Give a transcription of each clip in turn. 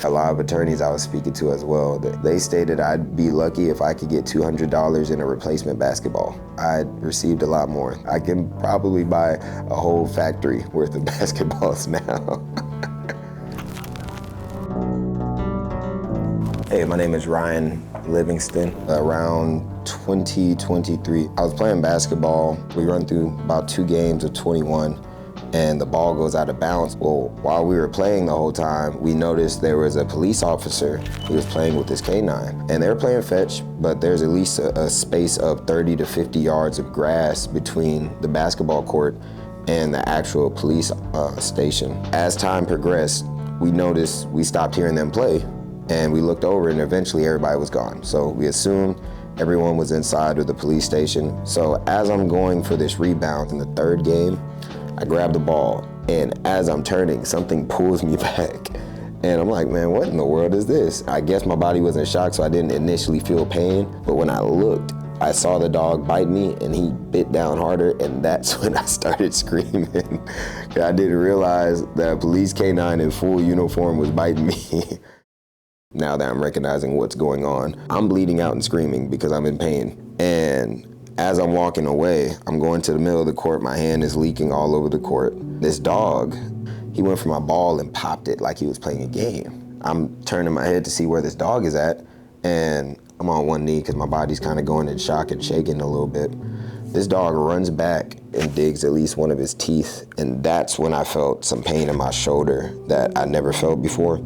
A lot of attorneys I was speaking to as well, they stated I'd be lucky if I could get $200 in a replacement basketball. I received a lot more. I can probably buy a whole factory worth of basketballs now. Hey, my name is Ryan Livingston. Around 2023, I was playing basketball. We run through about 2 games of 21, and the ball goes out of bounds. Well, while we were playing the whole time, we noticed there was a police officer who was playing with his canine. And they were playing fetch, but there's at least a space of 30 to 50 yards of grass between the basketball court and the actual police station. As time progressed, we noticed we stopped hearing them play. And we looked over and eventually everybody was gone. So we assumed everyone was inside of the police station. So as I'm going for this rebound in the 3rd game, I grab the ball, and as I'm turning, something pulls me back. And I'm like, man, what in the world is this? I guess my body was in shock, so I didn't initially feel pain. But when I looked, I saw the dog bite me, and he bit down harder, and that's when I started screaming. I didn't realize that a police canine in full uniform was biting me. Now that I'm recognizing what's going on, I'm bleeding out and screaming because I'm in pain. And as I'm walking away, I'm going to the middle of the court. My hand is leaking all over the court. This dog, he went for my ball and popped it like he was playing a game. I'm turning my head to see where this dog is at, and I'm on one knee because my body's kind of going in shock and shaking a little bit. This dog runs back and digs at least one of his teeth, and that's when I felt some pain in my shoulder that I never felt before.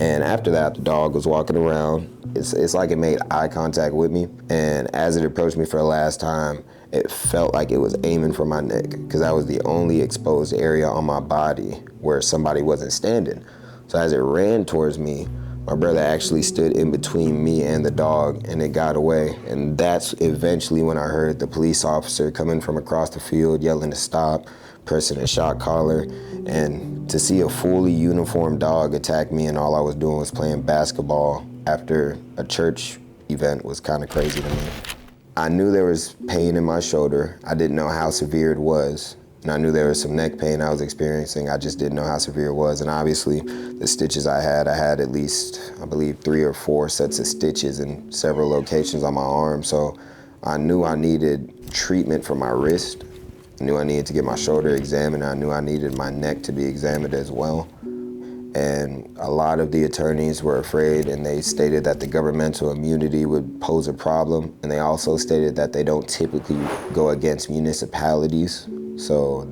And after that, the dog was walking around. It's like it made eye contact with me. And as it approached me for the last time, it felt like it was aiming for my neck, because that was the only exposed area on my body where somebody wasn't standing. So as it ran towards me, my brother actually stood in between me and the dog, and it got away. And that's eventually when I heard the police officer coming from across the field yelling to stop, pressing a shock collar. And to see a fully uniformed dog attack me and all I was doing was playing basketball after a church event was kind of crazy to me. I knew there was pain in my shoulder. I didn't know how severe it was. And I knew there was some neck pain I was experiencing. I just didn't know how severe it was. And obviously, the stitches I had at least, I believe, 3 or 4 sets of stitches in several locations on my arm. So I knew I needed treatment for my wrist. I knew I needed to get my shoulder examined. I knew I needed my neck to be examined as well. And a lot of the attorneys were afraid, and they stated that the governmental immunity would pose a problem. And they also stated that they don't typically go against municipalities. So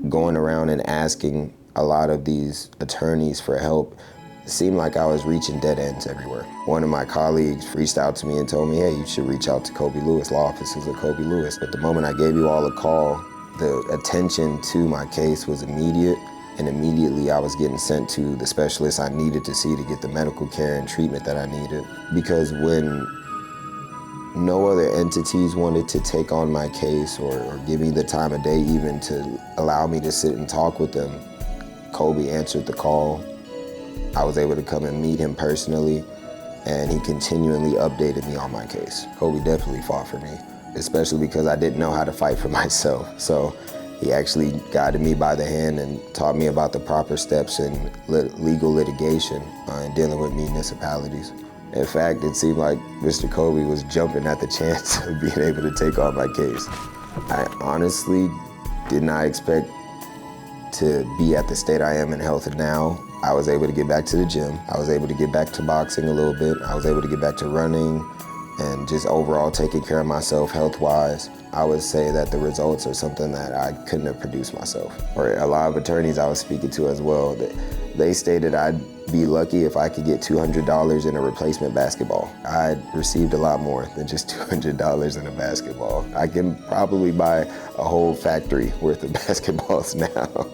going around and asking a lot of these attorneys for help, it seemed like I was reaching dead ends everywhere. One of my colleagues reached out to me and told me, hey, you should reach out to Colby Lewis, law offices of Colby Lewis. But the moment I gave you all a call, the attention to my case was immediate, and immediately I was getting sent to the specialist I needed to see to get the medical care and treatment that I needed. Because when no other entities wanted to take on my case or give me the time of day even to allow me to sit and talk with them, Colby answered the call. I was able to come and meet him personally, and he continually updated me on my case. Colby definitely fought for me, especially because I didn't know how to fight for myself. So he actually guided me by the hand and taught me about the proper steps in legal litigation and dealing with municipalities. In fact, it seemed like Mr. Colby was jumping at the chance of being able to take on my case. I honestly did not expect to be at the state I am in health now. I was able to get back to the gym. I was able to get back to boxing a little bit. I was able to get back to running and just overall taking care of myself health-wise. I would say that the results are something that I couldn't have produced myself. Or a lot of attorneys I was speaking to as well, they stated I'd be lucky if I could get $200 in a replacement basketball. I received a lot more than just $200 in a basketball. I can probably buy a whole factory worth of basketballs now.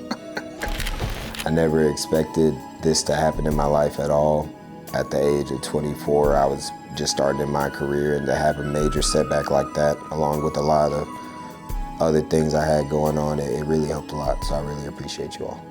I never expected this to happen in my life at all. At the age of 24, I was just starting in my career, and to have a major setback like that, along with a lot of other things I had going on, it really helped a lot. So I really appreciate you all.